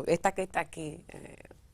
esta que está aquí,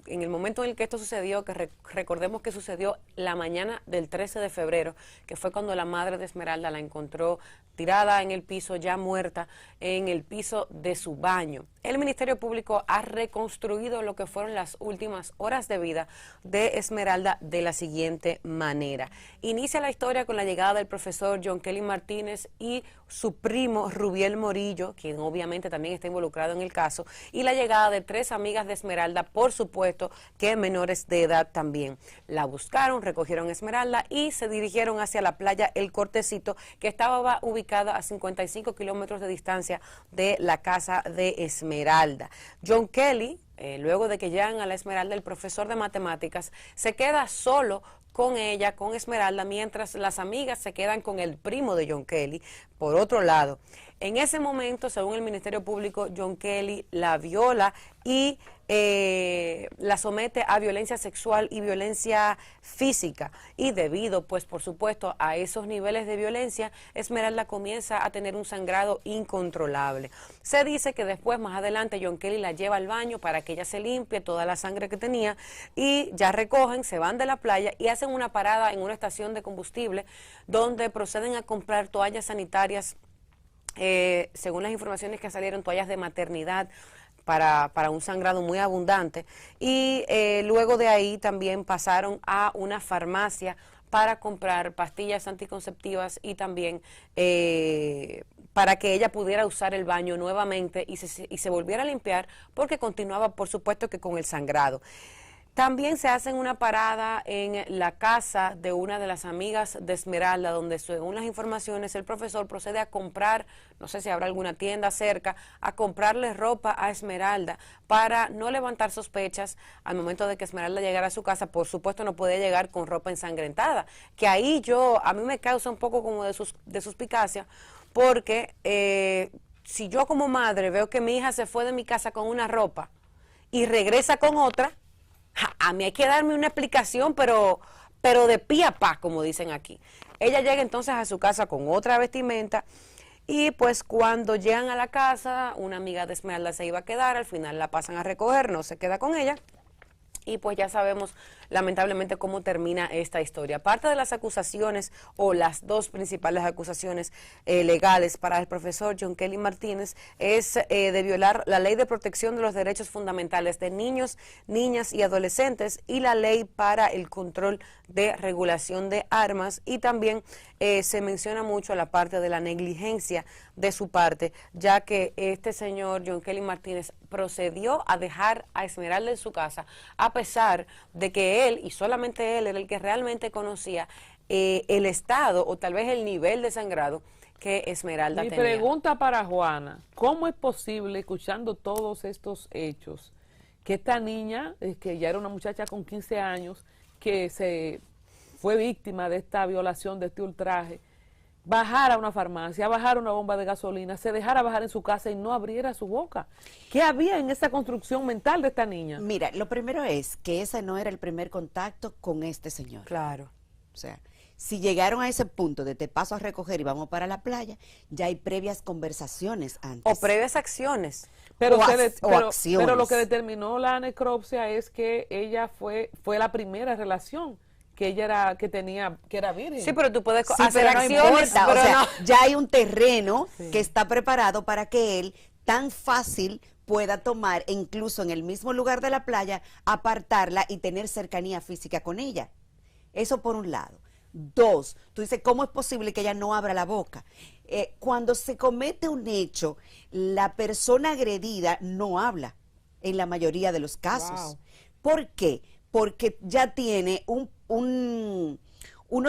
en el momento en el que esto sucedió, que recordemos que sucedió la mañana del 13 de febrero, que fue cuando la madre de Esmeralda la encontró tirada en el piso, ya muerta, en el piso de su baño. El Ministerio Público ha reconstruido lo que fueron las últimas horas de vida de Esmeralda de la siguiente manera. Inicia la historia con la llegada del profesor John Kelly Martínez y su primo Rubiel Morillo, quien obviamente también está involucrado en el caso, y la llegada de 3 amigas de Esmeralda, por supuesto que menores de edad también. La buscaron, recogieron Esmeralda y se dirigieron hacia la playa El Cortecito, que estaba ubicada a 55 kilómetros de distancia de la casa de Esmeralda. John Kelly, luego de que llegan a la Esmeralda, el profesor de matemáticas, se queda solo con ella, con Esmeralda, mientras las amigas se quedan con el primo de John Kelly, por otro lado. En ese momento, según el Ministerio Público, John Kelly la viola y la somete a violencia sexual y violencia física. Y debido, pues, por supuesto, a esos niveles de violencia, Esmeralda comienza a tener un sangrado incontrolable. Se dice que después, más adelante, John Kelly la lleva al baño para que ella se limpie toda la sangre que tenía y ya recogen, se van de la playa y hacen una parada en una estación de combustible donde proceden a comprar toallas sanitarias, según las informaciones que salieron, toallas de maternidad para un sangrado muy abundante, y luego de ahí también pasaron a una farmacia para comprar pastillas anticonceptivas y también para que ella pudiera usar el baño nuevamente y se volviera a limpiar, porque continuaba, por supuesto, que con el sangrado. También se hacen una parada en la casa de una de las amigas de Esmeralda, donde, según las informaciones, el profesor procede a comprar, no sé si habrá alguna tienda cerca, a comprarle ropa a Esmeralda para no levantar sospechas al momento de que Esmeralda llegara a su casa. Por supuesto, no puede llegar con ropa ensangrentada, que ahí a mí me causa un poco como de suspicacia, porque si yo como madre veo que mi hija se fue de mi casa con una ropa y regresa con otra, a mí hay que darme una explicación, pero de pie a pa, como dicen aquí. Ella llega entonces a su casa con otra vestimenta y pues cuando llegan a la casa, una amiga de Esmeralda se iba a quedar, al final la pasan a recoger, no se queda con ella. Y pues ya sabemos lamentablemente cómo termina esta historia. Parte de las acusaciones, o las dos principales acusaciones legales para el profesor John Kelly Martínez, es de violar la Ley de Protección de los Derechos Fundamentales de Niños, Niñas y Adolescentes y la Ley para el Control de Regulación de Armas, y también se menciona mucho la parte de la negligencia de su parte, ya que este señor John Kelly Martínez procedió a dejar a Esmeralda en su casa, a pesar de que él, y solamente él, era el que realmente conocía el estado o tal vez el nivel de sangrado que Esmeralda tenía. Mi pregunta para Juana: ¿cómo es posible, escuchando todos estos hechos, que esta niña, que ya era una muchacha con 15 años, que se fue víctima de esta violación, de este ultraje, bajara a una farmacia, bajara una bomba de gasolina, se dejara bajar en su casa y no abriera su boca? ¿Qué había en esa construcción mental de esta niña? Mira, lo primero es que ese no era el primer contacto con este señor. Claro. O sea, si llegaron a ese punto de te paso a recoger y vamos para la playa, ya hay previas conversaciones antes. O previas acciones. Pero acciones. Lo que determinó la necropsia es que ella fue la primera relación que ella era virgen. Sí, pero tú puedes Sí, hacer pero no acciones, importa, pero o sea, no. ya hay un terreno Sí. que está preparado para que él tan fácil pueda tomar, e incluso en el mismo lugar de la playa, apartarla y tener cercanía física con ella. Eso por un lado. Dos, tú dices, ¿cómo es posible que ella no abra la boca? Cuando se comete un hecho, la persona agredida no habla, en la mayoría de los casos. Wow. ¿Por qué? Porque ya tiene unos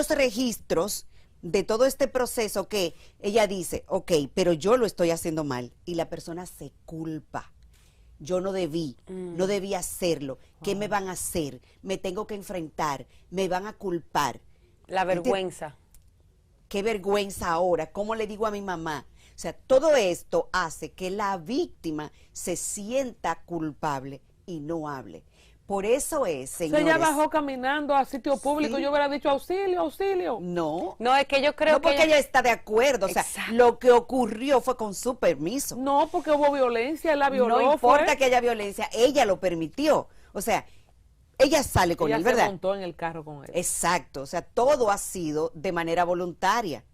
registros de todo este proceso que ella dice, ok, pero yo lo estoy haciendo mal, y la persona se culpa. Yo no debí hacerlo. ¿Qué me van a hacer? Me tengo que enfrentar, me van a culpar. La vergüenza. Qué vergüenza ahora, ¿cómo le digo a mi mamá? O sea, todo esto hace que la víctima se sienta culpable y no hable. Por eso es, O sea, señores. ella bajó caminando a sitio público, Sí. yo hubiera dicho auxilio, auxilio. No, No, es que yo creo no que porque ella está de acuerdo, o sea, Exacto. lo que ocurrió fue con su permiso. No, porque hubo violencia, él la violó. No importa fue. que haya violencia, ella lo permitió. O sea, ella sale con Ella él, se ¿verdad? montó en el carro con él. Exacto, o sea, todo ha sido de manera voluntaria.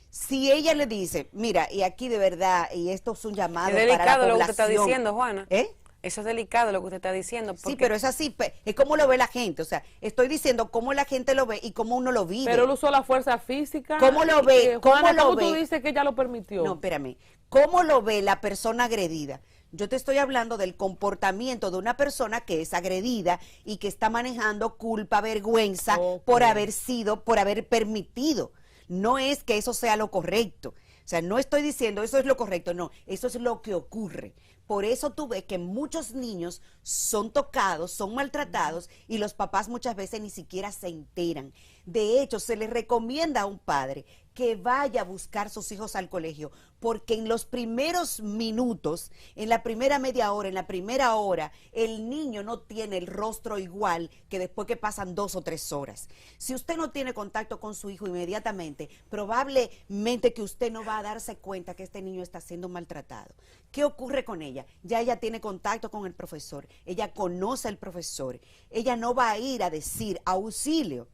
Si ella le dice, mira, y aquí de verdad, y esto es un llamado es para la delicado lo que población. usted está diciendo, Juana. ¿Eh? Eso es delicado lo que usted está diciendo. Sí, porque- pero es así, es como lo ve la gente, o sea, estoy diciendo cómo la gente lo ve y cómo uno lo vive. Pero él usó la fuerza física. ¿Cómo lo ve? Juana, ¿Cómo lo ¿cómo tú ve? dices que ella lo permitió? No, espérame. ¿Cómo lo ve la persona agredida? Yo te estoy hablando del comportamiento de una persona que es agredida y que está manejando culpa, vergüenza Ok. por haber permitido. No es que eso sea lo correcto. O sea, no estoy diciendo eso es lo correcto, no, eso es lo que ocurre. Por eso tú ves que muchos niños son tocados, son maltratados y los papás muchas veces ni siquiera se enteran. De hecho, se les recomienda a un padre que vaya a buscar sus hijos al colegio, porque en los primeros minutos, en la primera media hora, en la primera hora, el niño no tiene el rostro igual que después que pasan 2 o 3 horas. Si usted no tiene contacto con su hijo inmediatamente, probablemente que usted no va a darse cuenta que este niño está siendo maltratado. ¿Qué ocurre con ella? Ya ella tiene contacto con el profesor, ella conoce al profesor, ella no va a ir a decir auxilio,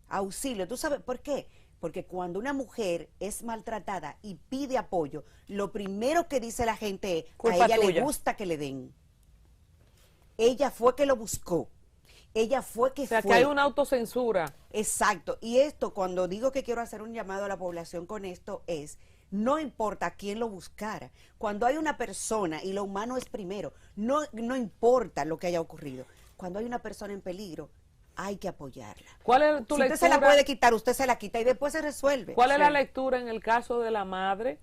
auxilio. ¿Tú sabes por qué? Porque cuando una mujer es maltratada y pide apoyo, lo primero que dice la gente es, Culpa a ella le tuya. gusta que le den. Ella fue que lo buscó. Ella fue que O sea, fue. que hay una autocensura. Exacto. Y esto, cuando digo que quiero hacer un llamado a la población con esto, es, no importa quién lo buscara. Cuando hay una persona, y lo humano es primero, no importa lo que haya ocurrido. Cuando hay una persona en peligro, hay que apoyarla. ¿Cuál es tu Si usted lectura? se la puede quitar, usted se la quita y después se resuelve. ¿Cuál es la Sí. lectura en el caso de la madre?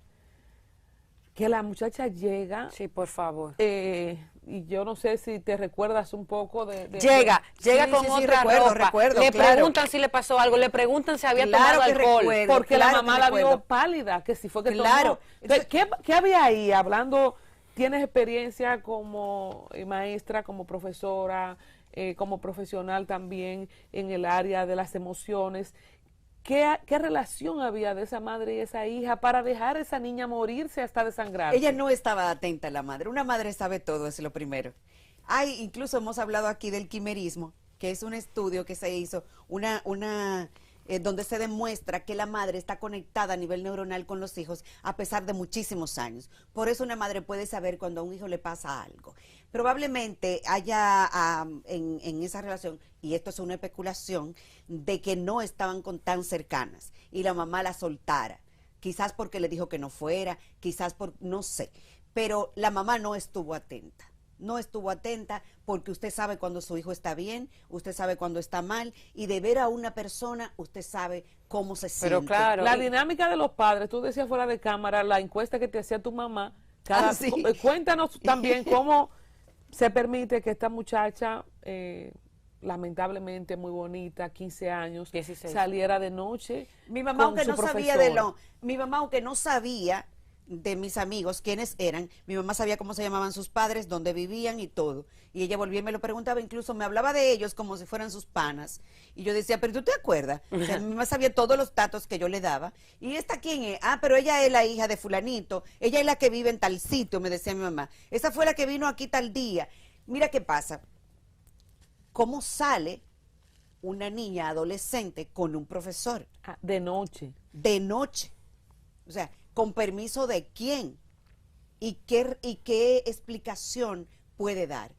Que la muchacha llega, Sí, por favor. y yo no sé si te recuerdas un poco Llega Sí, con sí, otra recuerdo, ropa. recuerdo, le claro. preguntan si le pasó algo, le preguntan si había Claro tomado que alcohol. recuerdo. porque claro la que mamá la vio recuerdo. pálida, que si fue que Claro. tomó. Entonces, ¿qué había ahí? Hablando, tienes experiencia como maestra, como profesora, como profesional también en el área de las emociones. ¿Qué relación había de esa madre y esa hija para dejar a esa niña morirse hasta desangrarse? Ella no estaba atenta a la madre. Una madre sabe todo, es lo primero. Incluso hemos hablado aquí del quimerismo, que es un estudio que se hizo, donde se demuestra que la madre está conectada a nivel neuronal con los hijos a pesar de muchísimos años. Por eso una madre puede saber cuando a un hijo le pasa algo. Probablemente haya en esa relación, y esto es una especulación, de que no estaban tan cercanas y la mamá la soltara. Quizás porque le dijo que no fuera, quizás no sé. Pero la mamá no estuvo atenta. No estuvo atenta porque usted sabe cuando su hijo está bien, usted sabe cuando está mal, y de ver a una persona, usted sabe cómo se siente. Pero claro. La dinámica de los padres, tú decías fuera de cámara, la encuesta que te hacía tu mamá, Sí. Cuéntanos también cómo se permite que esta muchacha, lamentablemente muy bonita, 15 años, 16. saliera de noche. Mi mamá, con aunque su no sabía profesora. mi mamá, aunque no sabía de mis amigos quiénes eran, mi mamá sabía cómo se llamaban sus padres, dónde vivían y todo. Y ella volvía y me lo preguntaba, incluso me hablaba de ellos como si fueran sus panas. Y yo decía, pero ¿tú te acuerdas? O sea, mi mamá sabía todos los datos que yo le daba. ¿Y esta quién es? Pero ella es la hija de fulanito, ella es la que vive en tal sitio, me decía mi mamá. Esa fue la que vino aquí tal día. Mira qué pasa. ¿Cómo sale una niña adolescente con un profesor? De noche. De noche. O sea, ¿con permiso de quién? ¿Y qué explicación puede dar?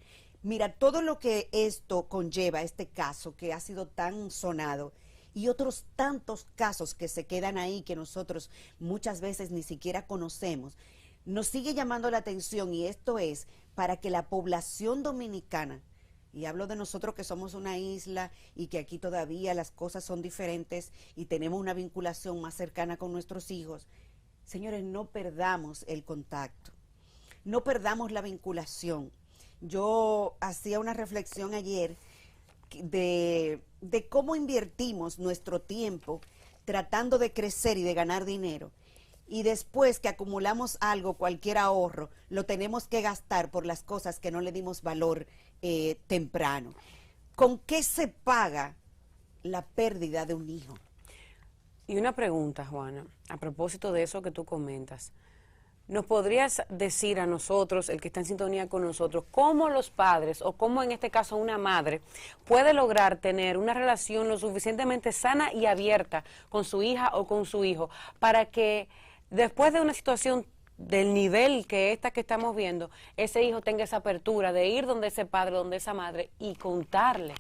Mira, todo lo que esto conlleva, este caso que ha sido tan sonado, y otros tantos casos que se quedan ahí que nosotros muchas veces ni siquiera conocemos, nos sigue llamando la atención, y esto es para que la población dominicana, y hablo de nosotros que somos una isla y que aquí todavía las cosas son diferentes y tenemos una vinculación más cercana con nuestros hijos. Señores, no perdamos el contacto, no perdamos la vinculación. Yo hacía una reflexión ayer de cómo invertimos nuestro tiempo tratando de crecer y de ganar dinero, y después que acumulamos algo, cualquier ahorro, lo tenemos que gastar por las cosas que no le dimos valor temprano. ¿Con qué se paga la pérdida de un hijo? Y una pregunta, Juana, a propósito de eso que tú comentas. ¿Nos podrías decir a nosotros, el que está en sintonía con nosotros, cómo los padres, o cómo en este caso una madre, puede lograr tener una relación lo suficientemente sana y abierta con su hija o con su hijo, para que después de una situación del nivel que esta que estamos viendo, ese hijo tenga esa apertura de ir donde ese padre, donde esa madre y contarle?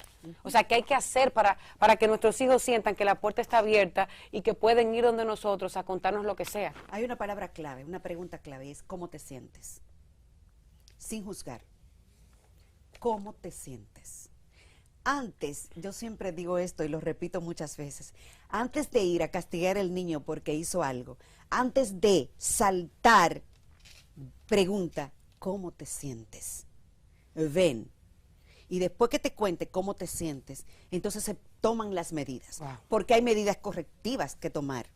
O sea, ¿qué hay que hacer para que nuestros hijos sientan que la puerta está abierta y que pueden ir donde nosotros a contarnos lo que sea? Hay una palabra clave, una pregunta clave, es ¿cómo te sientes? Sin juzgar. ¿Cómo te sientes? Antes, yo siempre digo esto y lo repito muchas veces, antes de ir a castigar al niño porque hizo algo, antes de saltar, pregunta, ¿cómo te sientes? Ven. Y después que te cuente cómo te sientes, entonces se toman las medidas. Wow. Porque hay medidas correctivas que tomar,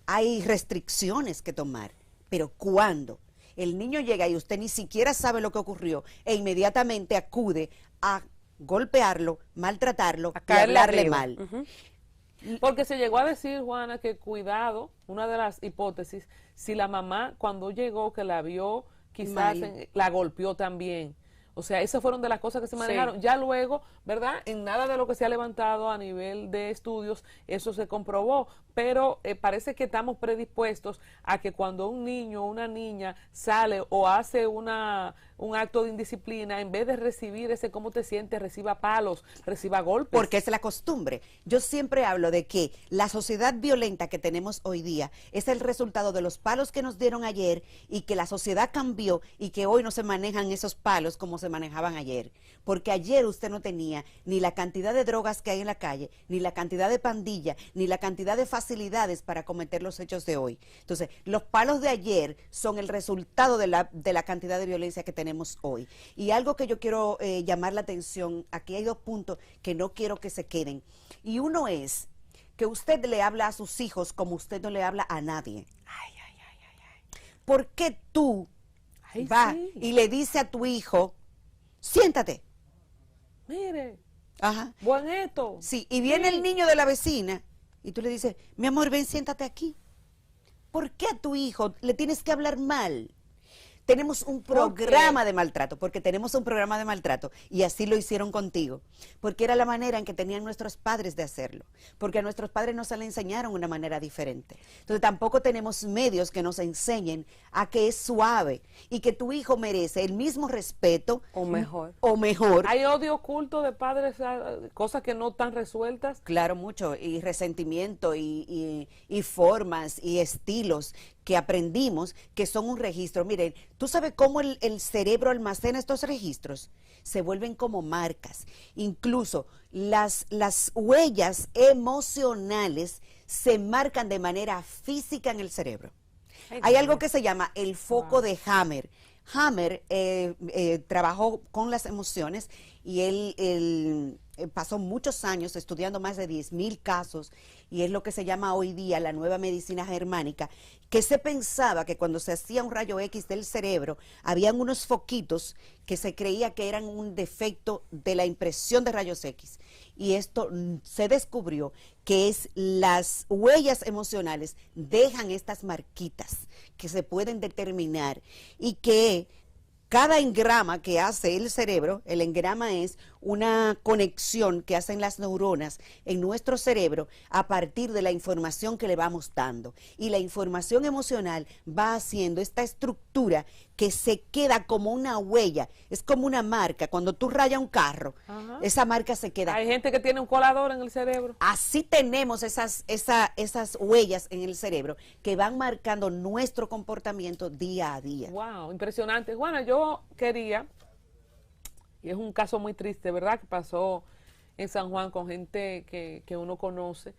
hay restricciones que tomar, pero ¿cuándo? El niño llega y usted ni siquiera sabe lo que ocurrió e inmediatamente acude a golpearlo, maltratarlo y hablarle mal. Porque se llegó a decir, Juana, que cuidado, una de las hipótesis, si la mamá cuando llegó que la vio, quizás la golpeó también. O sea, esas fueron de las cosas que se manejaron. Sí. Ya luego, ¿verdad? En nada de lo que se ha levantado a nivel de estudios, eso se comprobó. Pero parece que estamos predispuestos a que cuando un niño o una niña sale o hace un acto de indisciplina, en vez de recibir ese cómo te sientes, reciba palos, reciba golpes. Porque es la costumbre. Yo siempre hablo de que la sociedad violenta que tenemos hoy día es el resultado de los palos que nos dieron ayer y que la sociedad cambió y que hoy no se manejan esos palos como se manejaban ayer. Porque ayer usted no tenía ni la cantidad de drogas que hay en la calle, ni la cantidad de pandilla, ni la cantidad de facilidades para cometer los hechos de hoy. Entonces, los palos de ayer son el resultado de la cantidad de violencia que tenemos hoy. Y algo que yo quiero llamar la atención, aquí hay dos puntos que no quiero que se queden. Y uno es que usted le habla a sus hijos como usted no le habla a nadie. Ay, ay, ay, ay, ay. ¿Por qué tú vas y le dices a tu hijo, siéntate? Mire, ajá, bonito. Sí, y viene el niño de la vecina y tú le dices, mi amor, ven, siéntate aquí. ¿Por qué a tu hijo le tienes que hablar mal? Tenemos un programa de maltrato, porque tenemos un programa de maltrato, y así lo hicieron contigo, porque era la manera en que tenían nuestros padres de hacerlo, porque a nuestros padres no se le enseñaron una manera diferente. Entonces tampoco tenemos medios que nos enseñen a que es suave, y que tu hijo merece el mismo respeto, o mejor. Hay odio oculto de padres, cosas que no están resueltas. Claro, mucho, y resentimiento, y formas, y estilos, que aprendimos que son un registro. Miren, ¿tú sabes cómo el cerebro almacena estos registros? Se vuelven como marcas. Incluso las huellas emocionales se marcan de manera física en el cerebro. Hay algo que se llama el foco de Hammer. Hammer trabajó con las emociones y él pasó muchos años estudiando más de 10,000 casos, y es lo que se llama hoy día la nueva medicina germánica, que se pensaba que cuando se hacía un rayo X del cerebro, habían unos foquitos que se creía que eran un defecto de la impresión de rayos X. Y esto se descubrió que es las huellas emocionales dejan estas marquitas que se pueden determinar, y que cada engrama que hace el cerebro, el engrama es una conexión que hacen las neuronas en nuestro cerebro a partir de la información que le vamos dando. Y la información emocional va haciendo esta estructura que se queda como una huella, es como una marca. Cuando tú rayas un carro, esa marca se queda. Hay gente que tiene un colador en el cerebro. Así tenemos esas huellas en el cerebro que van marcando nuestro comportamiento día a día. Wow, impresionante. Bueno, yo quería, y es un caso muy triste, ¿verdad?, que pasó en San Juan con gente que uno conoce,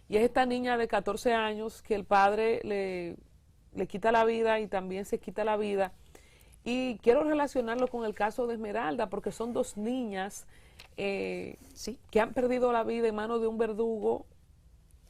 y es esta niña de 14 años que el padre le quita la vida y también se quita la vida. Y quiero relacionarlo con el caso de Esmeralda, porque son dos niñas sí, que han perdido la vida en manos de un verdugo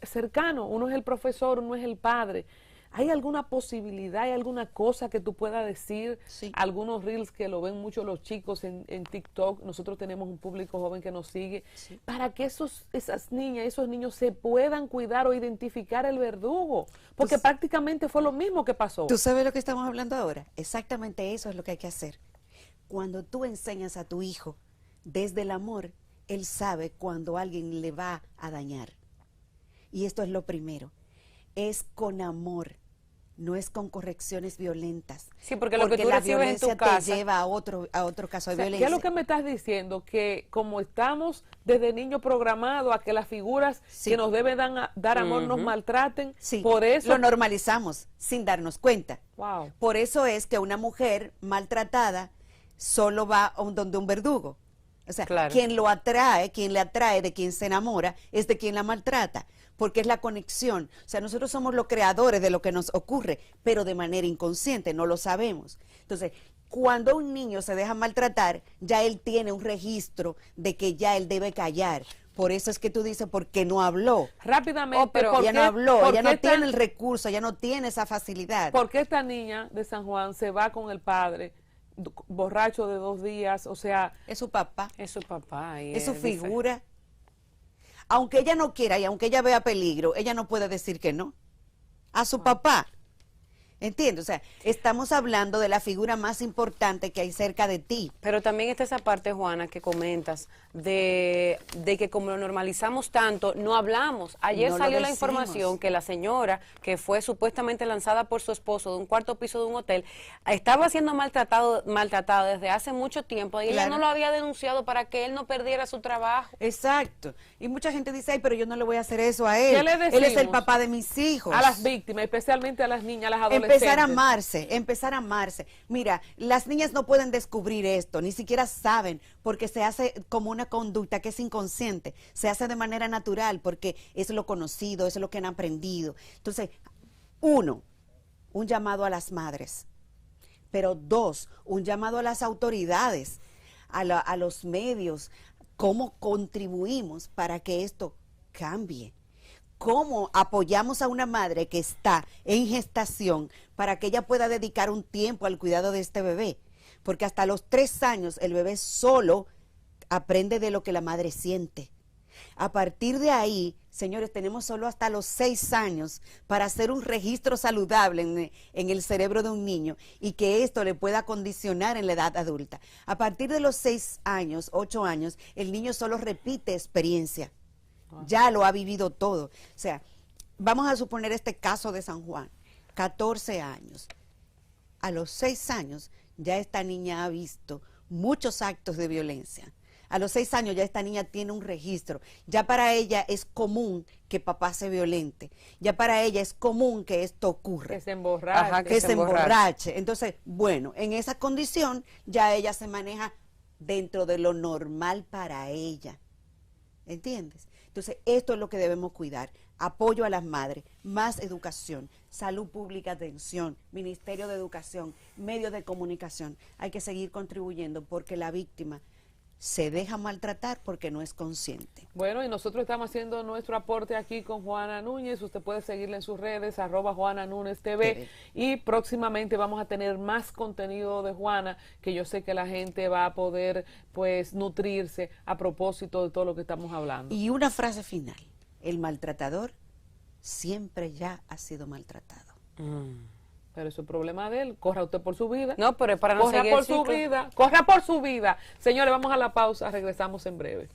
cercano. Uno es el profesor, uno es el padre. ¿Hay alguna posibilidad, hay alguna cosa que tú puedas decir? Sí. Algunos reels que lo ven mucho los chicos en TikTok, nosotros tenemos un público joven que nos sigue, Sí. para que esas niñas, esos niños se puedan cuidar o identificar el verdugo, porque prácticamente fue lo mismo que pasó. ¿Tú sabes lo que estamos hablando ahora? Exactamente eso es lo que hay que hacer. Cuando tú enseñas a tu hijo desde el amor, él sabe cuando alguien le va a dañar. Y esto es lo primero. Es con amor, no es con correcciones violentas. Sí, porque lo que tú la recibes en violencia tu casa te lleva a otro caso de O sea, violencia. ¿qué es lo que me estás diciendo? Que como estamos desde niño programados a que las figuras Sí. que nos deben dar amor nos maltraten, Sí, por eso... lo normalizamos sin darnos cuenta. Wow. Por eso es que una mujer maltratada solo va donde un verdugo. O sea, Claro. quien lo atrae, quien le atrae, de quien se enamora, es de quien la maltrata, porque es la conexión. O sea, nosotros somos los creadores de lo que nos ocurre, pero de manera inconsciente, no lo sabemos. Entonces, cuando un niño se deja maltratar, ya él tiene un registro de que ya él debe callar. Por eso es que tú dices, ¿por qué no habló? Rápidamente, pero ¿por Ella qué- no habló, por ella qué no tiene tan- el recurso, ella no tiene esa facilidad. ¿Por qué esta niña de San Juan se va con el padre, borracho de 2 días? O sea, Es su papá. es su papá. Y Es su él dice- figura. Aunque ella no quiera y aunque ella vea peligro, ella no puede decir que no a su papá. ¿Entiendes? O sea, estamos hablando de la figura más importante que hay cerca de ti. Pero también está esa parte, Juana, que comentas de que como lo normalizamos tanto, no hablamos. Ayer No lo salió la decimos. información que la señora, que fue supuestamente lanzada por su esposo de un cuarto piso de un hotel, estaba siendo maltratada desde hace mucho tiempo y ella Claro. no lo había denunciado para que él no perdiera su trabajo. Exacto. Y mucha gente dice, ay, pero yo no le voy a hacer eso a él. ¿Qué le Él es el decimos papá de mis hijos. a las víctimas, especialmente a las niñas, a las adolescentes. Empezar a amarse, empezar a amarse. Mira, las niñas no pueden descubrir esto, ni siquiera saben, porque se hace como una conducta que es inconsciente, se hace de manera natural, porque es lo conocido, es lo que han aprendido. Entonces, uno, un llamado a las madres, pero dos, un llamado a las autoridades, a los medios, cómo contribuimos para que esto cambie. ¿Cómo apoyamos a una madre que está en gestación para que ella pueda dedicar un tiempo al cuidado de este bebé? Porque hasta los 3 años el bebé solo aprende de lo que la madre siente. A partir de ahí, señores, tenemos solo hasta los 6 años para hacer un registro saludable en el cerebro de un niño y que esto le pueda condicionar en la edad adulta. A partir de los 6 años, 8 años, el niño solo repite experiencia. Ya lo ha vivido todo. O sea, vamos a suponer este caso de San Juan, 14 años. A los 6 años ya esta niña ha visto muchos actos de violencia. A los 6 años ya esta niña tiene un registro. Ya para ella es común que papá se violente. Ya para ella es común que esto ocurra. Que se emborrache. Ajá, Que se se emborrache. emborrache. Entonces, bueno, en esa condición ya ella se maneja dentro de lo normal para ella. ¿Entiendes? Entonces, esto es lo que debemos cuidar. Apoyo a las madres, más educación, salud pública, atención, Ministerio de Educación, medios de comunicación. Hay que seguir contribuyendo porque la víctima se deja maltratar porque no es consciente. Bueno, y nosotros estamos haciendo nuestro aporte aquí con Juana Núñez. Usted puede seguirla en sus redes, @Juana Núñez TV. Y próximamente vamos a tener más contenido de Juana, que yo sé que la gente va a poder, pues, nutrirse a propósito de todo lo que estamos hablando. Y una frase final. El maltratador siempre ya ha sido maltratado. Pero eso es problema de él. Corra usted por su vida. No, pero es para no Corra seguir por el su ciclo. vida. Corra por su vida. Señores, vamos a la pausa. Regresamos en breve.